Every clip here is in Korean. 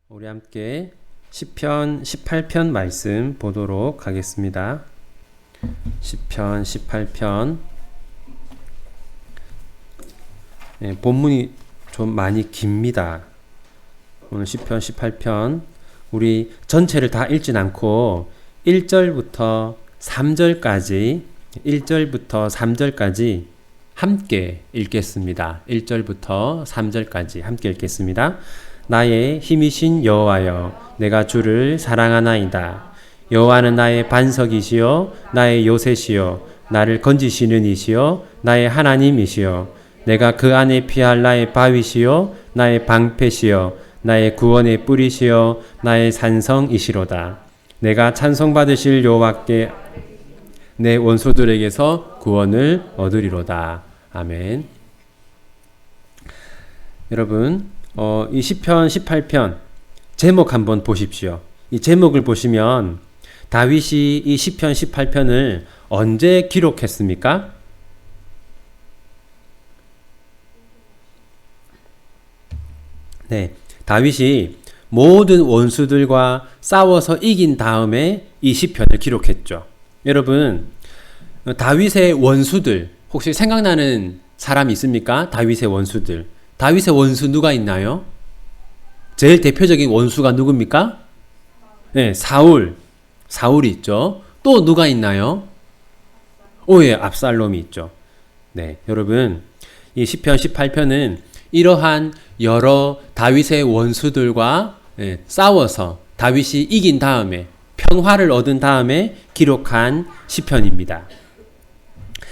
우리 함께 시편 18편 말씀 보도록 하겠습니다. 시편 18편 본문이 좀 많이 깁니다. 오늘 시편 18편 우리 전체를 다 읽진 않고 1절부터 3절까지 함께 읽겠습니다. 1절부터 3절까지 함께 읽겠습니다. 나의 힘이신 여호와여, 내가 주를 사랑하나이다. 여호와는 나의 반석이시요 나의 요새시요 나를 건지시는 이시요 나의 하나님이시요 내가 그 안에 피할 나의 바위시요 나의 방패시요 나의 구원의 뿌리시요 나의 산성이시로다. 내가 찬송받으실 여호와께 내 원수들에게서 구원을 얻으리로다. 아멘. 여러분, 이 시편 18편 제목 한번 보십시오. 이 제목을 보시면 다윗이 이 시편 18편을 언제 기록했습니까? 네, 다윗이 모든 원수들과 싸워서 이긴 다음에 이 시편을 기록했죠. 여러분, 다윗의 원수들 혹시 생각나는 사람이 있습니까? 다윗의 원수들. 다윗의 원수 누가 있나요? 제일 대표적인 원수가 누굽니까? 네, 사울이 있죠. 또 누가 있나요? 예, 압살롬이 있죠. 네, 여러분, 이 시편 18편은 이러한 여러 다윗의 원수들과 싸워서 다윗이 이긴 다음에 평화를 얻은 다음에 기록한 시편입니다.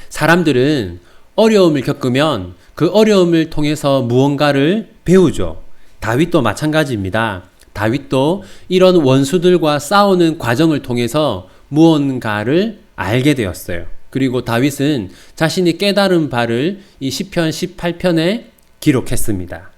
사람들은 어려움을 겪으면 그 어려움을 통해서 무언가를 배우죠. 다윗도 마찬가지입니다. 다윗도 이런 원수들과 싸우는 과정을 통해서 무언가를 알게 되었어요. 그리고 다윗은 자신이 깨달은 바를 이 시편 18편에 기록했습니다.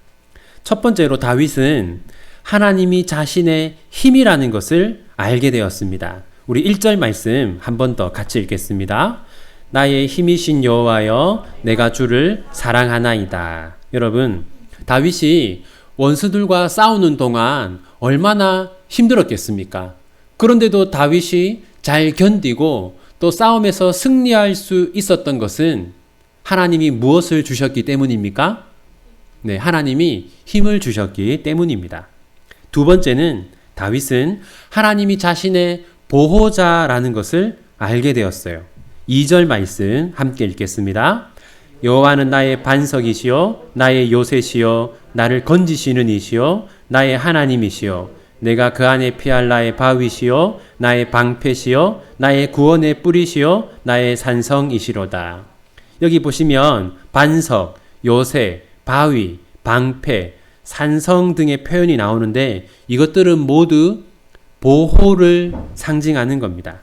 첫 번째로 다윗은 하나님이 자신의 힘이라는 것을 알게 되었습니다. 우리 1절 말씀 한 번 더 같이 읽겠습니다. 나의 힘이신 여호와여, 내가 주를 사랑하나이다. 여러분, 다윗이 원수들과 싸우는 동안 얼마나 힘들었겠습니까? 그런데도 다윗이 잘 견디고 또 싸움에서 승리할 수 있었던 것은 하나님이 무엇을 주셨기 때문입니까? 네, 하나님이 힘을 주셨기 때문입니다. 두 번째는 다윗은 하나님이 자신의 보호자라는 것을 알게 되었어요. 2절 말씀 함께 읽겠습니다. 여호와는 나의 반석이시요 나의 요새시요 나를 건지시는 이시요 나의 하나님이시요 내가 그 안에 피할 나의 바위시요 나의 방패시요 나의 구원의 뿌리시요 나의 산성이시로다. 여기 보시면 반석, 요새, 바위, 방패, 산성 등의 표현이 나오는데 이것들은 모두 보호를 상징하는 겁니다.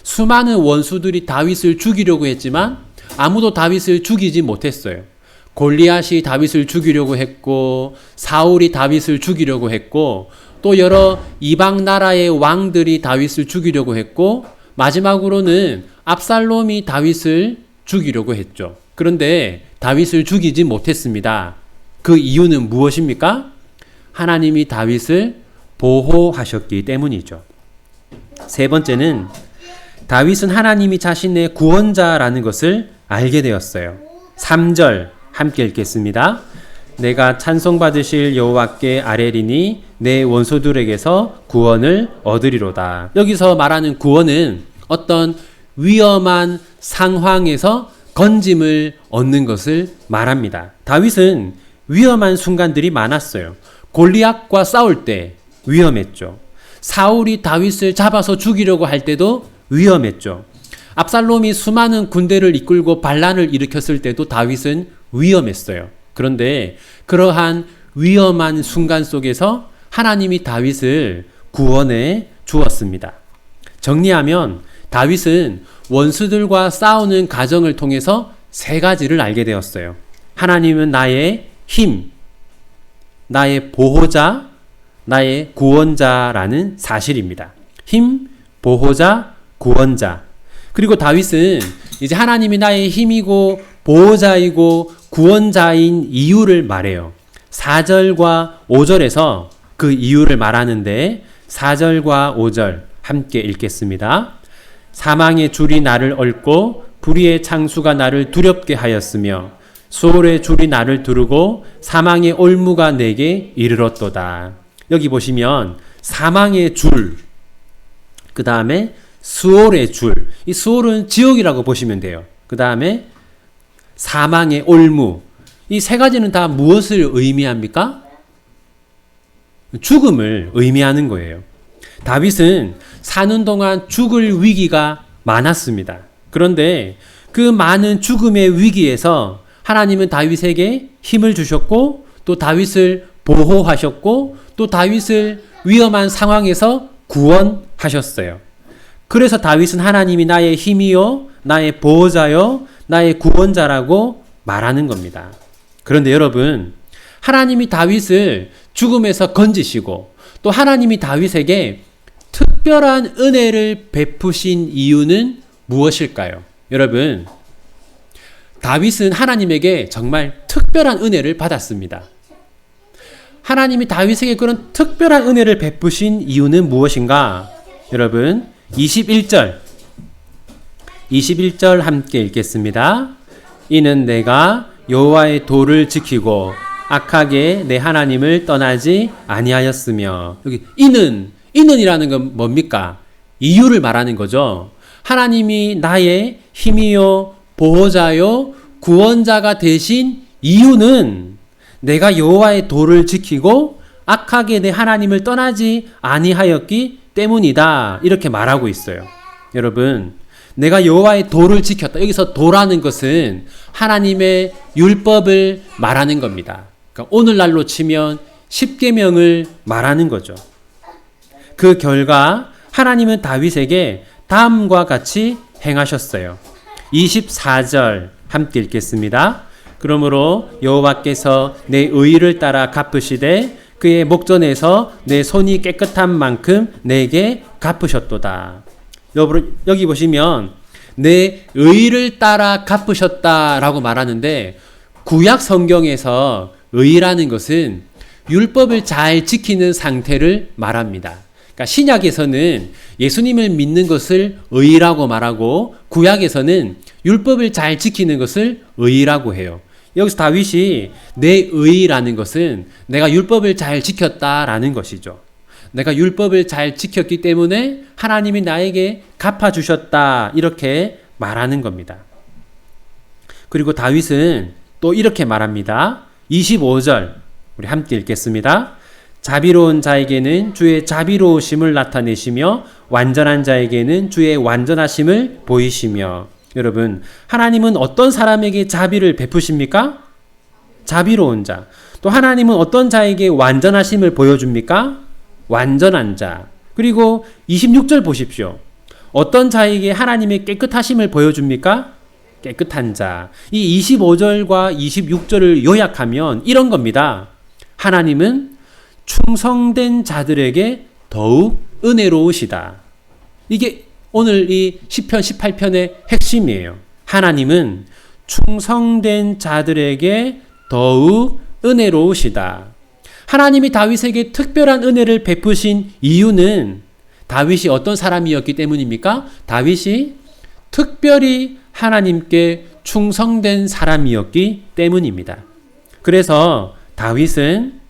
수많은 원수들이 다윗을 죽이려고 했지만 아무도 다윗을 죽이지 못했어요. 골리앗이 다윗을 죽이려고 했고 사울이 다윗을 죽이려고 했고 또 여러 이방 나라의 왕들이 다윗을 죽이려고 했고 마지막으로는 압살롬이 다윗을 죽이려고 했죠. 그런데 다윗을 죽이지 못했습니다. 그 이유는 무엇입니까? 하나님이 다윗을 보호하셨기 때문이죠. 세 번째는 다윗은 하나님이 자신의 구원자라는 것을 알게 되었어요. 3절 함께 읽겠습니다. 내가 찬송받으실 여호와께 아뢰리니 내 원수들에게서 구원을 얻으리로다. 여기서 말하는 구원은 어떤 위험한 상황에서 건짐을 얻는 것을 말합니다. 다윗은 위험한 순간들이 많았어요. 골리앗과 싸울 때 위험했죠. 사울이 다윗을 잡아서 죽이려고 할 때도 위험했죠. 압살롬이 수많은 군대를 이끌고 반란을 일으켰을 때도 다윗은 위험했어요. 그런데 그러한 위험한 순간 속에서 하나님이 다윗을 구원해 주었습니다. 정리하면 다윗은 원수들과 싸우는 과정을 통해서 세 가지를 알게 되었어요. 하나님은 나의 힘, 나의 보호자, 나의 구원자라는 사실입니다. 힘, 보호자, 구원자. 그리고 다윗은 이제 하나님이 나의 힘이고 보호자이고 구원자인 이유를 말해요. 4절과 5절에서 그 이유를 말하는데 4절과 5절 함께 읽겠습니다. 사망의 줄이 나를 얽고 불의의 창수가 나를 두렵게 하였으며 수월의 줄이 나를 두르고 사망의 올무가 내게 이르렀도다. 여기 보시면 사망의 줄, 그 다음에 수월의 줄, 이 수월은 지옥이라고 보시면 돼요. 그 다음에 사망의 올무, 이 세 가지는 다 무엇을 의미합니까? 죽음을 의미하는 거예요. 다윗은 사는 동안 죽을 위기가 많았습니다. 그런데 그 많은 죽음의 위기에서 하나님은 다윗에게 힘을 주셨고 또 다윗을 보호하셨고 또 다윗을 위험한 상황에서 구원하셨어요. 그래서 다윗은 하나님이 나의 힘이요, 나의 보호자요, 나의 구원자라고 말하는 겁니다. 그런데 여러분, 하나님이 다윗을 죽음에서 건지시고 또 하나님이 다윗에게 특별한 은혜를 베푸신 이유는 무엇일까요? 여러분, 다윗은 하나님에게 정말 특별한 은혜를 받았습니다. 하나님이 다윗에게 그런 특별한 은혜를 베푸신 이유는 무엇인가? 여러분, 21절 함께 읽겠습니다. 이는 내가 여호와의 도를 지키고 악하게 내 하나님을 떠나지 아니하였으며. 여기 이는이라는 건 뭡니까? 이유를 말하는 거죠. 하나님이 나의 힘이요, 보호자요, 구원자가 되신 이유는 내가 여호와의 도를 지키고 악하게 내 하나님을 떠나지 아니하였기 때문이다. 이렇게 말하고 있어요. 여러분, 내가 여호와의 도를 지켰다. 여기서 도라는 것은 하나님의 율법을 말하는 겁니다. 그러니까 오늘날로 치면 십계명을 말하는 거죠. 그 결과 하나님은 다윗에게 다음과 같이 행하셨어요. 24절 함께 읽겠습니다. 그러므로 여호와께서 내 의를 따라 갚으시되 그의 목전에서 내 손이 깨끗한 만큼 내게 갚으셨도다. 여기 보시면 내 의를 따라 갚으셨다라고 말하는데, 구약 성경에서 의라는 것은 율법을 잘 지키는 상태를 말합니다. 그러니까 신약에서는 예수님을 믿는 것을 의라고 말하고 구약에서는 율법을 잘 지키는 것을 의라고 해요. 여기서 다윗이 내 의라는 것은 내가 율법을 잘 지켰다라는 것이죠. 내가 율법을 잘 지켰기 때문에 하나님이 나에게 갚아주셨다, 이렇게 말하는 겁니다. 그리고 다윗은 또 이렇게 말합니다. 25절 우리 함께 읽겠습니다. 자비로운 자에게는 주의 자비로우심을 나타내시며 완전한 자에게는 주의 완전하심을 보이시며. 여러분, 하나님은 어떤 사람에게 자비를 베푸십니까? 자비로운 자. 또 하나님은 어떤 자에게 완전하심을 보여줍니까? 완전한 자. 그리고 26절 보십시오. 어떤 자에게 하나님의 깨끗하심을 보여줍니까? 깨끗한 자. 이 25절과 26절을 요약하면 이런 겁니다. 하나님은 충성된 자들에게 더욱 은혜로우시다. 이게 오늘 이 시편 18편의 핵심이에요. 하나님은 충성된 자들에게 더욱 은혜로우시다. 하나님이 다윗에게 특별한 은혜를 베푸신 이유는 다윗이 어떤 사람이었기 때문입니까? 다윗이 특별히 하나님께 충성된 사람이었기 때문입니다. 그래서 다윗은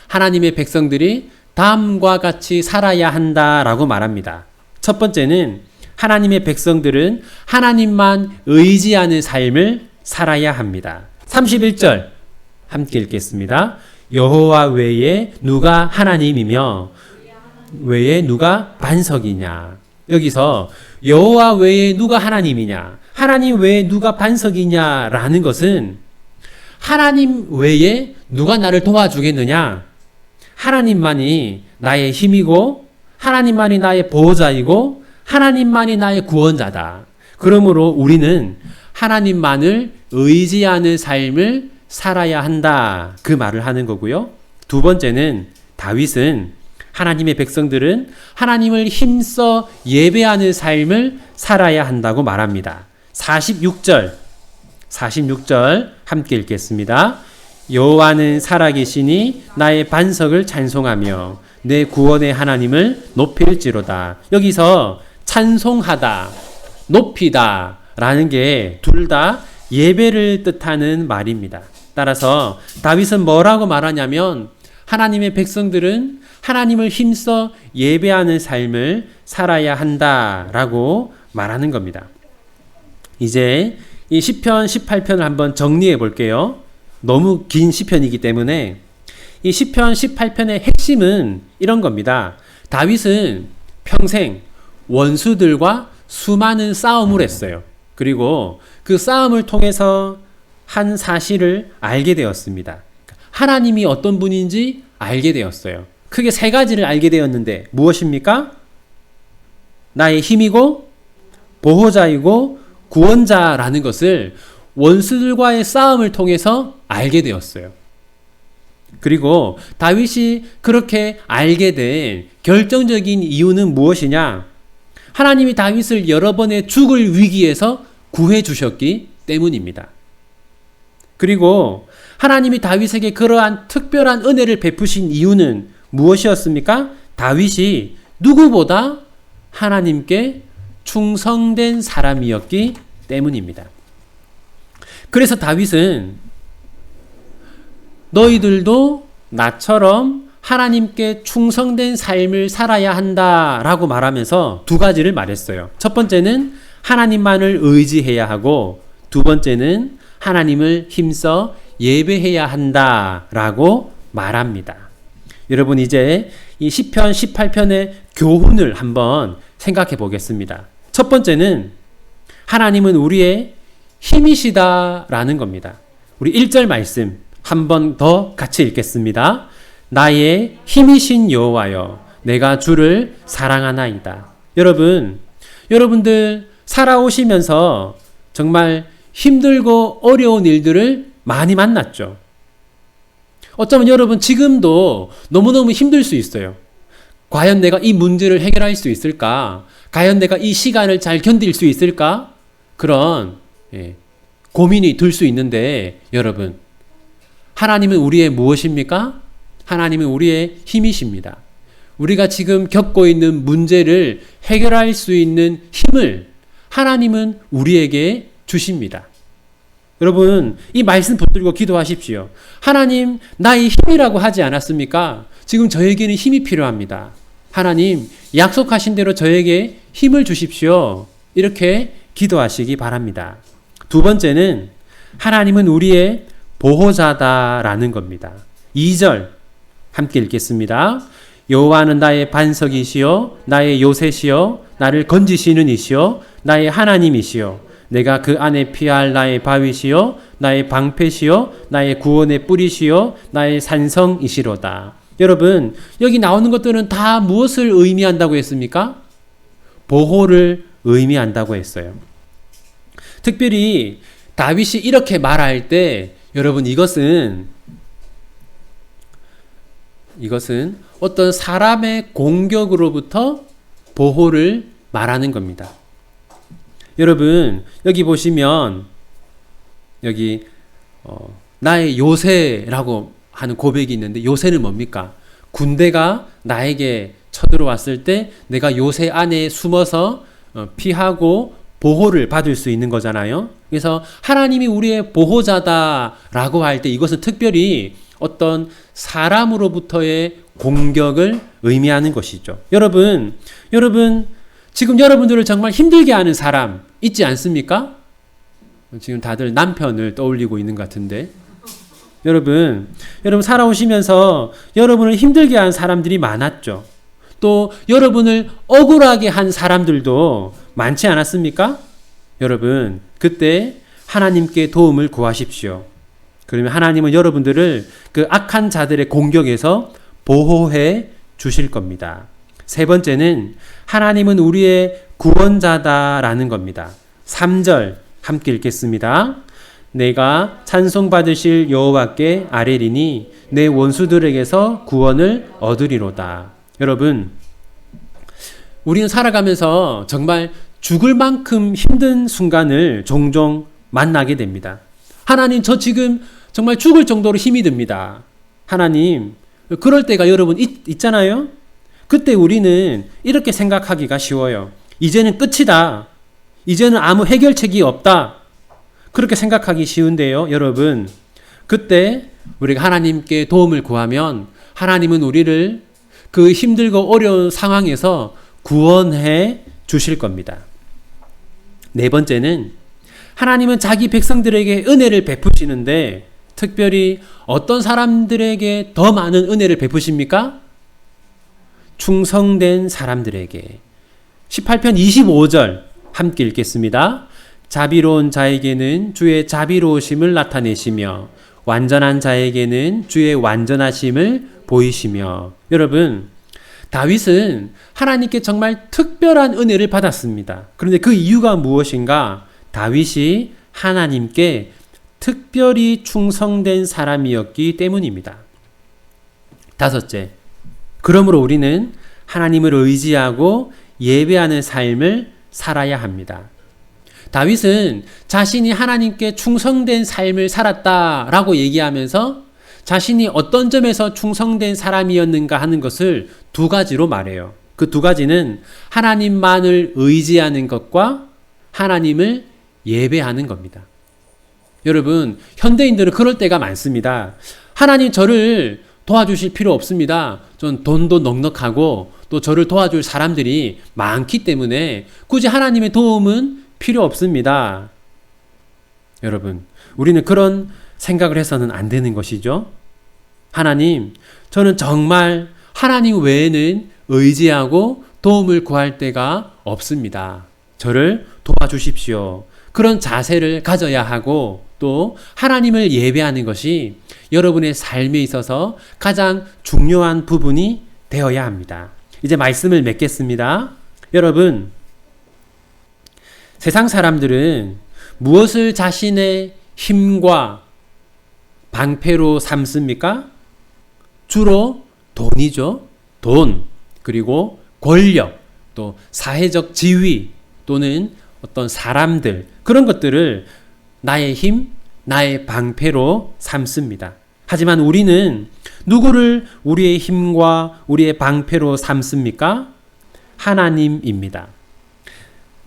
하나님의 백성들이 다음과 같이 살아야 한다라고 말합니다. 첫 번째는 하나님의 백성들은 하나님만 의지하는 삶을 살아야 합니다. 31절 함께 읽겠습니다. 여호와 외에 누가 하나님이며 외에 누가 반석이냐. 여기서 여호와 외에 누가 하나님이냐, 하나님 외에 누가 반석이냐라는 것은 하나님 외에 누가 나를 도와주겠느냐, 하나님만이 나의 힘이고 하나님만이 나의 보호자이고 하나님만이 나의 구원자다. 그러므로 우리는 하나님만을 의지하는 삶을 살아야 한다, 그 말을 하는 거고요. 두 번째는 다윗은 하나님의 백성들은 하나님을 힘써 예배하는 삶을 살아야 한다고 말합니다. 46절 함께 읽겠습니다. 여호와는 살아계시니 나의 반석을 찬송하며 내 구원의 하나님을 높일지로다. 여기서 찬송하다, 높이다 라는 게 둘 다 예배를 뜻하는 말입니다. 따라서 다윗은 뭐라고 말하냐면 하나님의 백성들은 하나님을 힘써 예배하는 삶을 살아야 한다라고 말하는 겁니다. 이제 이 시편 18편을 한번 정리해 볼게요. 너무 긴 시편이기 때문에 이 시편 18편의 핵심은 이런 겁니다. 다윗은 평생 원수들과 수많은 싸움을 했어요. 그리고 그 싸움을 통해서 한 사실을 알게 되었습니다. 하나님이 어떤 분인지 알게 되었어요. 크게 세 가지를 알게 되었는데 무엇입니까? 나의 힘이고 보호자이고 구원자라는 것을 원수들과의 싸움을 통해서 알게 되었어요. 그리고 다윗이 그렇게 알게 된 결정적인 이유는 무엇이냐? 하나님이 다윗을 여러 번의 죽을 위기에서 구해 주셨기 때문입니다. 그리고 하나님이 다윗에게 그러한 특별한 은혜를 베푸신 이유는 무엇이었습니까? 다윗이 누구보다 하나님께 충성된 사람이었기 때문입니다. 그래서 다윗은 너희들도 나처럼 하나님께 충성된 삶을 살아야 한다라고 말하면서 두 가지를 말했어요. 첫 번째는 하나님만을 의지해야 하고 두 번째는 하나님을 힘써 예배해야 한다라고 말합니다. 여러분 이제 이 시편 18편의 교훈을 한번 생각해 보겠습니다. 첫 번째는 하나님은 우리의 힘이시다라는 겁니다. 우리 1절 말씀 한 번 더 같이 읽겠습니다. 나의 힘이신 여호와여 내가 주를 사랑하나이다. 여러분들 살아오시면서 정말 힘들고 어려운 일들을 많이 만났죠. 어쩌면 여러분 지금도 너무너무 힘들 수 있어요. 과연 내가 이 문제를 해결할 수 있을까? 과연 내가 이 시간을 잘 견딜 수 있을까? 그런 고민이 들 수 있는데 여러분 하나님은 우리의 무엇입니까? 하나님은 우리의 힘이십니다. 우리가 지금 겪고 있는 문제를 해결할 수 있는 힘을 하나님은 우리에게 주십니다. 여러분 이 말씀 붙들고 기도하십시오. 하나님 나의 힘이라고 하지 않았습니까? 지금 저에게는 힘이 필요합니다. 하나님 약속하신 대로 저에게 힘을 주십시오. 이렇게 기도하시기 바랍니다. 두 번째는 하나님은 우리의 보호자다라는 겁니다. 2절 함께 읽겠습니다. 여호와는 나의 반석이시요 나의 요새시요 나를 건지시는 이시요 나의 하나님이시요 내가 그 안에 피할 나의 바위시요 나의 방패시요 나의 구원의 뿌리시요 나의 산성이시로다. 여러분 여기 나오는 것들은 다 무엇을 의미한다고 했습니까? 보호를 의미한다고 했어요. 특별히 다윗이 이렇게 말할 때 여러분 이것은 어떤 사람의 공격으로부터 보호를 말하는 겁니다. 여러분 여기 보시면 여기 나의 요새라고 하는 고백이 있는데 요새는 뭡니까? 군대가 나에게 쳐들어왔을 때 내가 요새 안에 숨어서 피하고 보호를 받을 수 있는 거잖아요. 그래서 하나님이 우리의 보호자다라고 할 때 이것은 특별히 어떤 사람으로부터의 공격을 의미하는 것이죠. 여러분 지금 여러분들을 정말 힘들게 하는 사람 있지 않습니까? 지금 다들 남편을 떠올리고 있는 것 같은데 여러분 살아오시면서 여러분을 힘들게 한 사람들이 많았죠. 또 여러분을 억울하게 한 사람들도 많지 않았습니까? 여러분 그때 하나님께 도움을 구하십시오. 그러면 하나님은 여러분들을 그 악한 자들의 공격에서 보호해 주실 겁니다. 세 번째는 하나님은 우리의 구원자다라는 겁니다. 3절 함께 읽겠습니다. 내가 찬송받으실 여호와께 아뢰리니 내 원수들에게서 구원을 얻으리로다. 여러분 우리는 살아가면서 정말 죽을 만큼 힘든 순간을 종종 만나게 됩니다. 하나님 저 지금 정말 죽을 정도로 힘이 듭니다. 하나님, 그럴 때가 여러분 있잖아요? 그때 우리는 이렇게 생각하기가 쉬워요. 이제는 끝이다. 이제는 아무 해결책이 없다. 그렇게 생각하기 쉬운데요, 여러분. 그때 우리가 하나님께 도움을 구하면 하나님은 우리를 그 힘들고 어려운 상황에서 구원해 주실 겁니다. 네 번째는 하나님은 자기 백성들에게 은혜를 베푸시는데 특별히 어떤 사람들에게 더 많은 은혜를 베푸십니까? 충성된 사람들에게. 18편 25절 함께 읽겠습니다. 자비로운 자에게는 주의 자비로우심을 나타내시며 완전한 자에게는 주의 완전하심을 보이시며. 여러분, 다윗은 하나님께 정말 특별한 은혜를 받았습니다. 그런데 그 이유가 무엇인가? 다윗이 하나님께 특별히 충성된 사람이었기 때문입니다. 다섯째, 그러므로 우리는 하나님을 의지하고 예배하는 삶을 살아야 합니다. 다윗은 자신이 하나님께 충성된 삶을 살았다라고 얘기하면서 자신이 어떤 점에서 충성된 사람이었는가 하는 것을 두 가지로 말해요. 그 두 가지는 하나님만을 의지하는 것과 하나님을 예배하는 겁니다. 여러분, 현대인들은 그럴 때가 많습니다. 하나님 저를 도와주실 필요 없습니다. 전 돈도 넉넉하고 또 저를 도와줄 사람들이 많기 때문에 굳이 하나님의 도움은 필요 없습니다. 여러분, 우리는 그런 생각을 해서는 안 되는 것이죠. 하나님, 저는 정말 하나님 외에는 의지하고 도움을 구할 데가 없습니다. 저를 도와주십시오. 그런 자세를 가져야 하고 또 하나님을 예배하는 것이 여러분의 삶에 있어서 가장 중요한 부분이 되어야 합니다. 이제 말씀을 맺겠습니다. 여러분, 세상 사람들은 무엇을 자신의 힘과 방패로 삼습니까? 주로 돈이죠. 돈, 그리고 권력, 또 사회적 지위 또는 어떤 사람들, 그런 것들을 나의 힘, 나의 방패로 삼습니다. 하지만 우리는 누구를 우리의 힘과 우리의 방패로 삼습니까? 하나님입니다.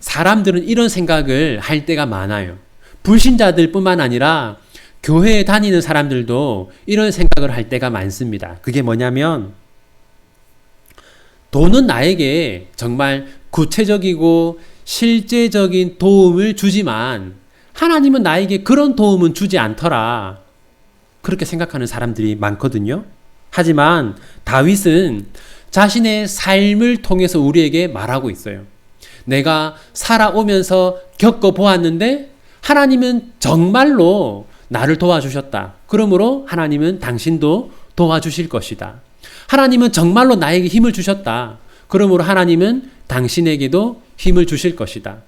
사람들은 이런 생각을 할 때가 많아요. 불신자들 뿐만 아니라 교회에 다니는 사람들도 이런 생각을 할 때가 많습니다. 그게 뭐냐면 돈은 나에게 정말 구체적이고 실제적인 도움을 주지만 하나님은 나에게 그런 도움은 주지 않더라. 그렇게 생각하는 사람들이 많거든요. 하지만 다윗은 자신의 삶을 통해서 우리에게 말하고 있어요. 내가 살아오면서 겪어보았는데 하나님은 정말로 나를 도와주셨다. 그러므로 하나님은 당신도 도와주실 것이다. 하나님은 정말로 나에게 힘을 주셨다. 그러므로 하나님은 당신에게도 힘을 주실 것이다.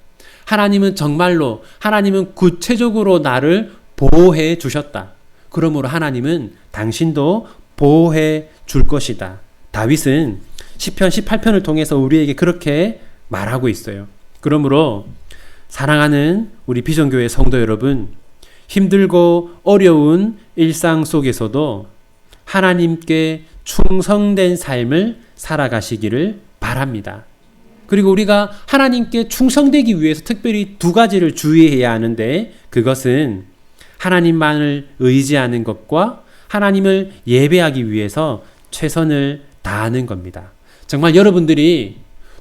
하나님은 정말로, 하나님은 구체적으로 나를 보호해 주셨다. 그러므로 하나님은 당신도 보호해 줄 것이다. 다윗은 시편 18편을 통해서 우리에게 그렇게 말하고 있어요. 그러므로 사랑하는 우리 비전교회 성도 여러분, 힘들고 어려운 일상 속에서도 하나님께 충성된 삶을 살아가시기를 바랍니다. 그리고 우리가 하나님께 충성되기 위해서 특별히 두 가지를 주의해야 하는데, 그것은 하나님만을 의지하는 것과 하나님을 예배하기 위해서 최선을 다하는 겁니다. 정말 여러분들이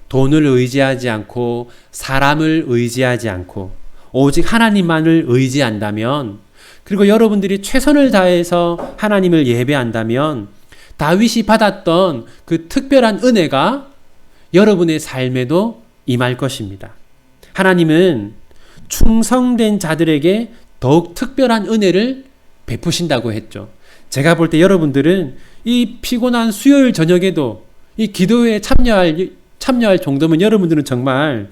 돈을 의지하지 않고 사람을 의지하지 않고 오직 하나님만을 의지한다면, 그리고 여러분들이 최선을 다해서 하나님을 예배한다면 다윗이 받았던 그 특별한 은혜가 여러분의 삶에도 임할 것입니다. 하나님은 충성된 자들에게 더욱 특별한 은혜를 베푸신다고 했죠. 제가 볼 때 여러분들은 이 피곤한 수요일 저녁에도 이 기도회에 참여할 정도면 여러분들은 정말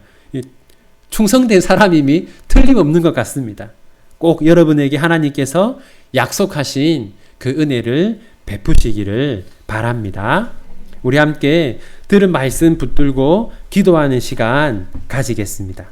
충성된 사람임이 틀림없는 것 같습니다. 꼭 여러분에게 하나님께서 약속하신 그 은혜를 베푸시기를 바랍니다. 우리 함께 들은 말씀 붙들고 기도하는 시간 가지겠습니다.